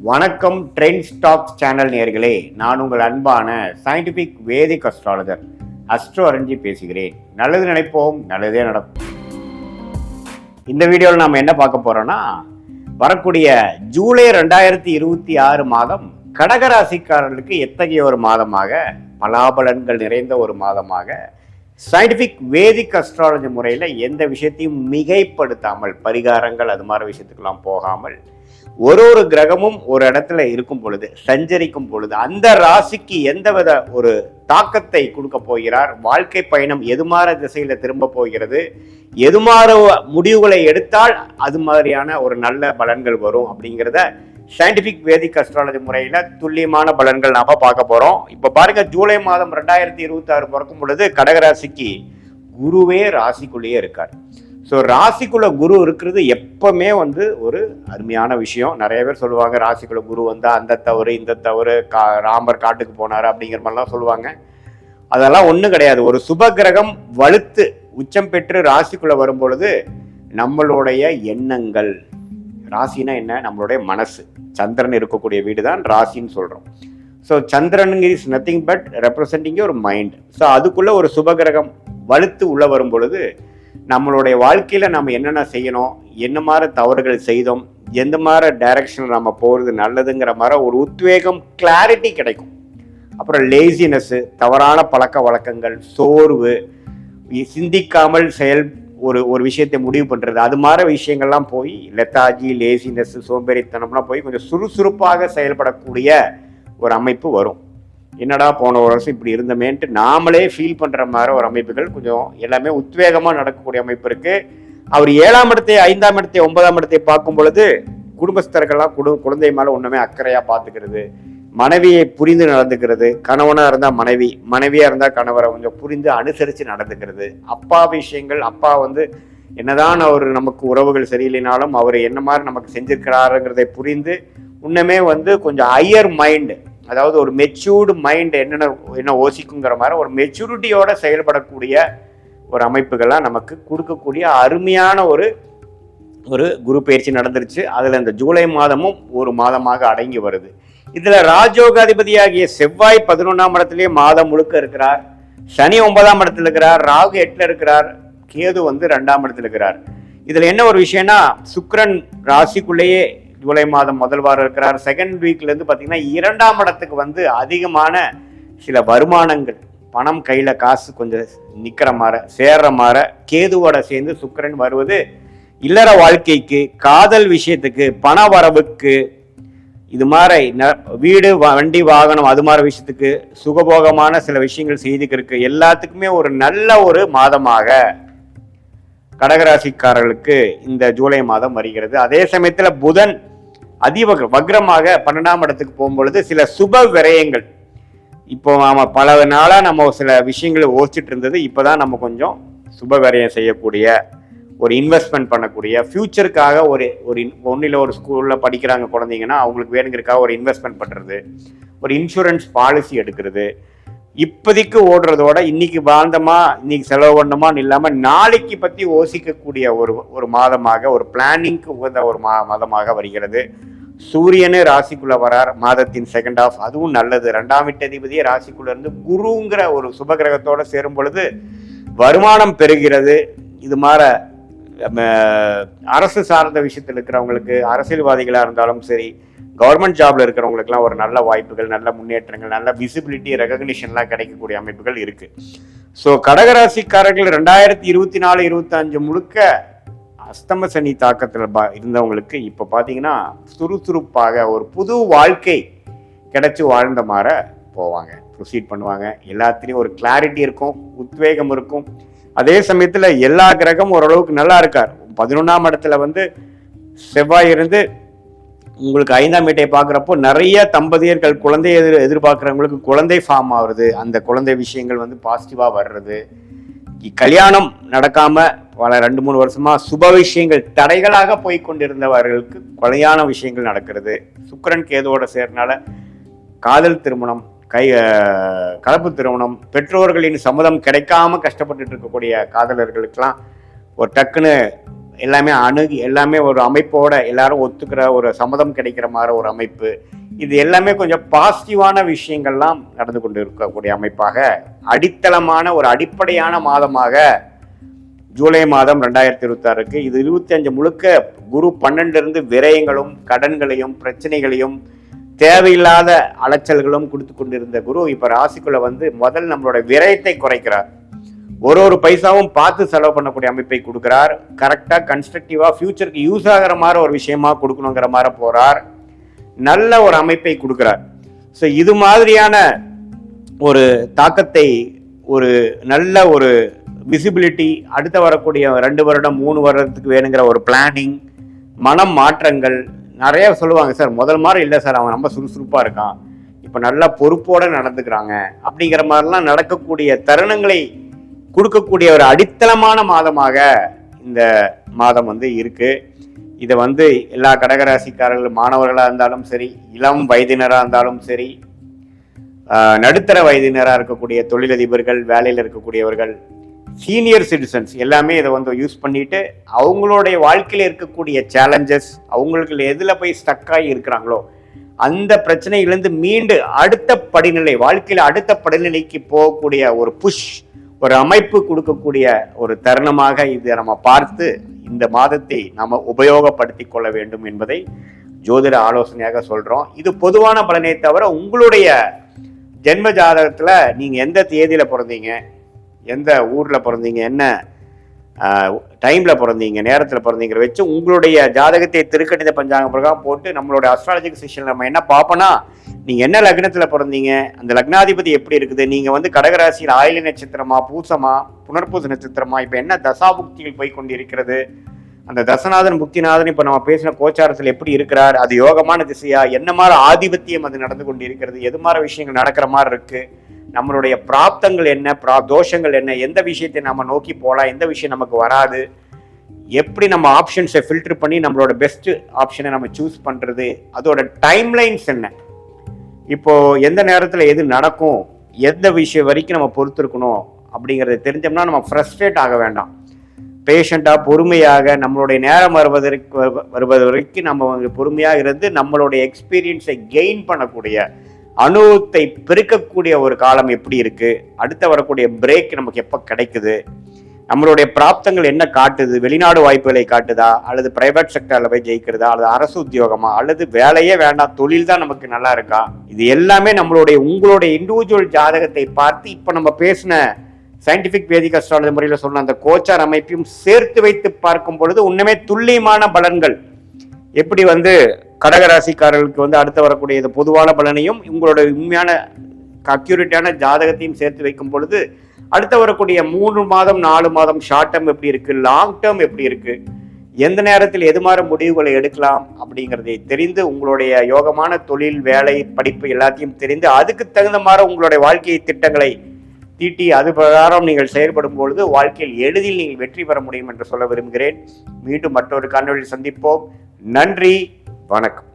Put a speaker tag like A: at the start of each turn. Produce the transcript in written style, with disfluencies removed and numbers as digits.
A: வணக்கம் trend stocks channel நேயர்களே, நான் உங்கள் அன்பான சயின்டிபிக் வேதிக் அஸ்ட்ராலஜர் அஸ்ட்ரோ அரஞ்சி பேசுகிறேன். நல்லது நினைப்போம், நல்லதே நடக்கும். இந்த வீடியோவில் நாம் என்ன பார்க்க போறோம்னா, வரக்கூடிய ஜூலை 2026 மாதம் கடகராசிக்காரர்களுக்கு எத்தகைய ஒரு மாதமாக, பலாபலன்கள் நிறைந்த ஒரு மாதமாக, சயின்டிபிக் வேதிக் அஸ்ட்ராலஜி முறையில் எந்த விஷயத்தையும் மிகைப்படுத்தாமல், பரிகாரங்கள் அது மாதிரி விஷயத்துக்கெல்லாம் போகாமல், ஒரு கிரகமும் ஒரு இடத்துல இருக்கும் பொழுது, சஞ்சரிக்கும் பொழுது அந்த ராசிக்கு எந்தவித ஒரு தாக்கத்தை கொடுக்க போகிறார், வாழ்க்கை பயணம் எதுமாற திசையில திரும்ப போகிறது, எதுமாற முடிவுகளை எடுத்தால் அது மாதிரியான ஒரு நல்ல பலன்கள் வரும் அப்படிங்கிறத சயின்டிபிக் வேதிக் அஸ்ட்ராலஜி முறையில துல்லியமான பலன்கள் நாம பார்க்க போறோம். இப்ப பாருங்க, ஜூலை மாதம் 2026 பிறக்கும் பொழுது கடகராசிக்கு குருவே ராசிக்குள்ளேயே இருக்கார். ஸோ ராசிக்குள்ள குரு இருக்கிறது எப்பவுமே ஒரு அருமையான விஷயம். நிறைய பேர் சொல்லுவாங்க, ராசிக்குள்ள குரு வந்தா அந்த தவறு இந்த தவறு, ராமர் காட்டுக்கு போனார் அப்படிங்கிற மாதிரிலாம் சொல்லுவாங்க. அதெல்லாம் ஒன்றும் கிடையாது. ஒரு சுப கிரகம் வலுத்து உச்சம் பெற்று ராசிக்குள்ள வரும் பொழுது நம்மளுடைய எண்ணங்கள், ராசினா என்ன, நம்மளுடைய மனசு, சந்திரன் இருக்கக்கூடிய வீடு தான் ராசின்னு சொல்றோம். So Chandran is nothing but representing ஒரு மைண்ட். ஸோ அதுக்குள்ள ஒரு சுப கிரகம் வலுத்து உள்ள வரும் பொழுது நம்மளுடைய வாழ்க்கையில நம்ம என்னென்ன செய்யணும், என்ன மாதிரி தவறுகள் செய்தோம், எந்த மாதிரி டைரக்ஷன் நம்ம போகிறது நல்லதுங்கிற மாதிரி ஒரு உத்வேகம், கிளாரிட்டி கிடைக்கும். அப்புறம் லேசினஸ், தவறான பழக்க வழக்கங்கள், சோர்வு, சிந்திக்காமல் ஒரு விஷயத்தை முடிவு பண்ணுறது, அது மாதிரி விஷயங்கள்லாம் போய் லெத்தாஜி, லேசினஸ், சோம்பேறித்தனம்லாம் போய் கொஞ்சம் சுறுசுறுப்பாக செயல்படக்கூடிய ஒரு அமைப்பு வரும். என்னடா போன ஒரு வருஷம் இப்படி இருந்தமேன்ட்டு நாமளே ஃபீல் பண்ணுற மாதிரி ஒரு அமைப்புகள் கொஞ்சம் எல்லாமே உத்வேகமாக நடக்கக்கூடிய அமைப்பு இருக்கு. அவர் 7ஆம் இடத்தை, 5ஆம் இடத்தை, 9ஆம் இடத்தை பார்க்கும் பொழுது குடும்பஸ்தர்கள்லாம் குழந்தை மேலே ஒன்றுமே அக்கறையாக பார்த்துக்கிறது, மனைவியை புரிந்து நடந்துக்கிறது, கணவனாக இருந்தால் மனைவி, மனைவியாக இருந்தால் கணவரை கொஞ்சம் புரிந்து அனுசரித்து நடந்துக்கிறது, அப்பா விஷயங்கள், அப்பா என்னதான் அவர் நமக்கு உறவுகள் சரியில்லைனாலும் அவர் என்ன மாதிரி நமக்கு செஞ்சிருக்கிறாருங்கிறதை புரிந்து இன்னுமே கொஞ்சம் ஹையர் மைண்டு, அதாவது ஒரு மெச்சூர்டு மைண்ட் என்ன யோசிக்குங்கிற மாதிரி ஒரு மெச்சூரிட்டியோட செயல்படக்கூடிய ஒரு அமைப்புகள்லாம் நமக்கு கொடுக்கக்கூடிய அருமையான ஒரு குரு பயிற்சி நடந்துருச்சு. அதில் இந்த ஜூலை மாதமும் ஒரு மாதமாக அடங்கி வருது. இதில் ராஜயோகாதிபதியாகிய செவ்வாய் 11ஆம் இடத்துலேயே மாதம் முழுக்க இருக்கிறார், சனி 9ஆம் இடத்துல இருக்கிறார், ராகு 8ல் இருக்கிறார், கேது 2ஆம் இடத்துல இருக்கிறார். இதில் என்ன ஒரு விஷயம்னா, சுக்கிரன் ராசிக்குள்ளேயே ஜூலை மாதம் முதல் வாரம் இருக்கிறார். செகண்ட் வீக்லேருந்து பார்த்தீங்கன்னா 2ஆம் இடத்துக்கு அதிகமான சில வருமானங்கள், பணம் கையில் காசு கொஞ்சம் நிற்கிற மாதிரி, சேர்ற மாதிரி கேதுவோட சேர்ந்து சுக்கிரன் வருவது இல்லற வாழ்க்கைக்கு, காதல் விஷயத்துக்கு, பண வரவுக்கு, இது மாதிரி வீடு, வண்டி, வாகனம், அது மாதிரி விஷயத்துக்கு, சுகபோகமான சில விஷயங்கள் செய்துக்கிறதுக்கு எல்லாத்துக்குமே ஒரு நல்ல ஒரு மாதமாக கடகராசிக்காரர்களுக்கு இந்த ஜூலை மாதம் வருகிறது. அதே சமயத்தில் புதன் வக்ரமாக 12ஆம் இடத்துக்கு போகும்பொழுது சில சுப விரயங்கள், இப்போ நாம பல நாளாக நம்ம சில விஷயங்களை யோசிச்சுட்டு இருந்தது, இப்போதான் நம்ம கொஞ்சம் சுப விரயம் செய்யக்கூடிய, ஒரு இன்வெஸ்ட்மெண்ட் பண்ணக்கூடிய, ஃபியூச்சருக்காக ஒன்றில் ஒரு ஸ்கூலில் படிக்கிறாங்க குழந்தைங்கன்னா அவங்களுக்கு வேணுங்கிறதுக்காக ஒரு இன்வெஸ்ட்மெண்ட் பண்ணுறது, ஒரு இன்சூரன்ஸ் பாலிசி எடுக்கிறது, இப்போதைக்கு ஓடுறதோட இன்னைக்கு வாழ்ந்தோமா, இன்னைக்கு செலவு பண்ணோமான்னு இல்லாமல் நாளைக்கு பற்றி யோசிக்கக்கூடிய ஒரு மாதமாக, ஒரு பிளானிங்க்கு உகந்த ஒரு மாதமாக வருகிறது. சூரியனே ராசிக்குள்ள வரார் மாதத்தின் செகண்ட் ஆஃப், அதுவும் நல்லது. 2ஆம் வீட்டதிபதியே ராசிக்குள்ள இருந்து குருங்கிற ஒரு சுபகிரகத்தோட சேரும் பொழுது வருமானம் பெறுகிறது. இது மாதிரி அரசு சார்ந்த விஷயத்தில் இருக்கிறவங்களுக்கு, அரசியல்வாதிகளாக இருந்தாலும் சரி, கவர்மெண்ட் ஜாப்ல இருக்கிறவங்களுக்குலாம் ஒரு நல்ல வாய்ப்புகள், நல்ல முன்னேற்றங்கள், நல்ல விசிபிலிட்டி, ரெகக்னிஷன்லாம் கிடைக்கக்கூடிய அமைப்புகள் இருக்கு. ஸோ கடகராசிக்காரர்கள் 2024-25 முழுக்க அஸ்தம சனி தாக்கத்தில் இருந்தவங்களுக்கு இப்போ பார்த்தீங்கன்னா சுறுசுறுப்பாக ஒரு புது வாழ்க்கை கிடைச்சி வாழ்ந்த மாதிரி போவாங்க, ப்ரொசீட் பண்ணுவாங்க. எல்லாத்துலேயும் ஒரு கிளாரிட்டி இருக்கும், உத்வேகம் இருக்கும். அதே சமயத்தில் எல்லா கிரகமும் ஓரளவுக்கு நல்லா இருக்கார். 11ஆம் இடத்துல செவ்வாய் இருந்து உங்களுக்கு 5ஆம் வீட்டை பார்க்குறப்போ நிறைய தம்பதியர்கள் குழந்தை எதிர்பார்க்குறவங்களுக்கு குழந்தை ஃபார்ம் ஆகுறது, அந்த குழந்தை விஷயங்கள் பாசிட்டிவாக வர்றது, கல்யாணம் நடக்காம பல 2-3 வருஷமா சுப விஷயங்கள் தடைகளாக போய் கொண்டிருந்தவர்களுக்கு கல்யாண விஷயங்கள் நடக்கிறது. சுக்கிரன் கேதுவோட சேர்னால காதல் திருமணம், கலப்பு திருமணம், பெற்றோர்களின் சம்மதம் கிடைக்காம கஷ்டப்பட்டு இருக்கக்கூடிய காதலர்களுக்கெல்லாம் ஒரு டக்குன்னு எல்லாமே எல்லாமே ஒரு அமைப்போட எல்லாரும் ஒத்துக்கிற ஒரு சம்மதம் கிடைக்கிற மாதிரி ஒரு அமைப்பு, இது எல்லாமே கொஞ்சம் பாசிட்டிவான விஷயங்கள்லாம் நடந்து கொண்டு இருக்கக்கூடிய அமைப்பாக, அடித்தளமான ஒரு அடிப்படையான மாதமாக ஜூலை மாதம் 2026 இது 25 முழுக்க குரு 12 விரயங்களும் கடன்களையும் பிரச்சனைகளையும் தேவையில்லாத அலைச்சல்களும் கொடுத்து கொண்டிருந்த குரு இப்ப ராசிக்குள்ள முதல் நம்மளோட விரயத்தை குறைக்கிறார். ஒரு பைசாவும் பார்த்து செலவு பண்ணக்கூடிய அமைப்பை கொடுக்கிறார். கரெக்டா கன்ஸ்ட்ரக்டிவா ஃபியூச்சருக்கு யூஸ் ஆகிற மாதிரி ஒரு விஷயமா கொடுக்கணுங்கிற மாதிரி போறார். நல்ல ஒரு அமைப்பை கொடுக்கிறார். ஸோ இது மாதிரியான ஒரு தாக்கத்தை, ஒரு நல்ல ஒரு விசிபிலிட்டி, அடுத்த வரக்கூடிய 2 வருடம் 3 வருடத்துக்கு வேணுங்கிற ஒரு பிளானிங், மனம் மாற்றங்கள் நிறைய சொல்லுவாங்க. சார் முதல் மாதிரி இல்லை சார், அவன் ரொம்ப சுறுசுறுப்பாக இருக்கான், இப்போ நல்லா பொறுப்போடு நடந்துக்கிறாங்க அப்படிங்கிற மாதிரிலாம் நடக்கக்கூடிய தருணங்களை கொடுக்கக்கூடிய ஒரு அடித்தளமான மாதமாக இந்த மாதம் இருக்கு. இதை எல்லா கடகராசிக்காரர்கள், மாணவர்களாக இருந்தாலும் சரி, இளம் வயதினராக இருந்தாலும் சரி, நடுத்தர வயதினராக இருக்கக்கூடிய தொழிலதிபர்கள், வேலையில் இருக்கக்கூடியவர்கள், சீனியர் சிட்டிசன்ஸ் எல்லாமே இதை யூஸ் பண்ணிட்டு அவங்களுடைய வாழ்க்கையில் இருக்கக்கூடிய சேலஞ்சஸ், அவங்களுக்கு எதில் போய் ஸ்டக்காகி இருக்கிறாங்களோ அந்த பிரச்சனையிலிருந்து மீண்டு அடுத்த படிநிலை, வாழ்க்கையில் அடுத்த படிநிலைக்கு போகக்கூடிய ஒரு புஷ், ஒரு அமைப்பு கொடுக்கக்கூடிய ஒரு தருணமாக இதை நம்ம பார்த்து இந்த மாதத்தை நம்ம உபயோகப்படுத்தி கொள்ள வேண்டும் என்பதை ஜோதிட ஆலோசனையாக சொல்றோம். இது பொதுவான பலனை தவிர உங்களுடைய ஜென்ம ஜாதகத்துல நீங்க எந்த தேதியில பிறந்தீங்க, எந்த ஊர்ல பிறந்தீங்க, என்ன டைம்ல பிறந்தீங்க, நேரத்தில் பிறந்தீங்கிற வச்சு உங்களுடைய ஜாதகத்தை திருக்கணித பஞ்சாங்க பிரகாரம் போட்டு நம்மளோட அஸ்ட்ராலஜிக் செஷன் நம்ம என்ன பார்ப்போம்னா, நீங்க என்ன லக்னத்துல பிறந்தீங்க, அந்த லக்னாதிபதி எப்படி இருக்குது, நீங்க கடகராசியில் ஆயில நட்சத்திரமா, பூசமா, புனர்பூச நட்சத்திரமா, இப்ப என்ன தசாபுக்திகள் போய் கொண்டு இருக்கிறது, அந்த தசநாதன் புக்திநாதன் இப்ப நம்ம பேசின கோச்சாரத்தில் எப்படி இருக்கிறார், அது யோகமான திசையா, என்ன மாதிரி ஆதிபத்தியம் அது நடந்து கொண்டு இருக்கிறது, எது மாதிரி விஷயங்கள் நடக்கிற மாதிரி இருக்கு, நம்மளுடைய பிராப்தங்கள் என்ன, தோஷங்கள் என்ன, எந்த விஷயத்தை நம்ம நோக்கி போகலாம், எந்த விஷயம் நமக்கு வராது, எப்படி நம்ம ஆப்ஷன்ஸை ஃபில்டர் பண்ணி நம்மளோட பெஸ்ட் ஆப்ஷனை நம்ம சூஸ் பண்றது, அதோட டைம்லைன்ஸ் என்ன, இப்போ எந்த நேரத்தில் எது நடக்கும், எந்த விஷயம் வரைக்கும் நம்ம பொறுத்திருக்கணும் அப்படிங்கிறத தெரிஞ்சோம்னா நம்ம ஃப்ரஸ்ட்ரேட் ஆக வேண்டாம். பேஷண்டாக பொறுமையாக நம்மளுடைய நேரம் வருவது வரைக்கும் நம்ம பொறுமையாக இருந்து நம்மளுடைய எக்ஸ்பீரியன்ஸை கெயின் பண்ணக்கூடிய, அனுபவத்தை பெருக்கக்கூடிய ஒரு காலம் எப்படி இருக்கு, அடுத்த வரக்கூடிய பிரேக் நமக்கு எப்போ கிடைக்குது, நம்மளுடைய பிராப்தங்கள் என்ன காட்டுது, வெளிநாடு வாய்ப்புகளை காட்டுதா, அல்லது பிரைவேட் செக்டர்ல போய் ஜெயிக்கிறதா, அல்லது அரசு உத்தியோகமா, அல்லது வேலையே வேண்டாம் தொழில் தான் நமக்கு நல்லா இருக்கா, இது எல்லாமே உங்களுடைய இண்டிவிஜுவல் ஜாதகத்தை பார்த்து இப்ப நம்ம பேசின சயின்டிபிக் வேதிக் அஸ்ட்ராலஜி முறையில் சொன்ன அந்த கோச்சார் அமைப்பையும் சேர்த்து வைத்து பார்க்கும் பொழுது உண்மையே துல்லியமான பலன்கள் எப்படி கடகராசிக்காரர்களுக்கு அடுத்து வரக்கூடிய இது பொதுவான பலனையும் உங்களோட உண்மையான அக்யூரேட்டான ஜாதகத்தையும் சேர்த்து வைக்கும் பொழுது அடுத்து வரக்கூடிய 3 மாதம் 4 மாதம் ஷார்ட் டேர்ம் எப்படி இருக்கு, லாங் டேர்ம் எப்படி இருக்கு, எந்த நேரத்தில் எது மாதிரி முடிவுகளை எடுக்கலாம் அப்படிங்கிறதை தெரிந்து உங்களுடைய யோகமான தொழில், வேலை, படிப்பு எல்லாத்தையும் தெரிந்து அதுக்கு தகுந்த மாதிரி உங்களுடைய வாழ்க்கை திட்டங்களை தீட்டி அது பிரகாரம் நீங்கள் செயல்படும் பொழுது வாழ்க்கையில் எளிதில் நீங்கள் வெற்றி பெற முடியும் என்று சொல்ல விரும்புகிறேன். மீண்டும் மற்றொரு காணொளியில் சந்திப்போம். நன்றி, வணக்கம்.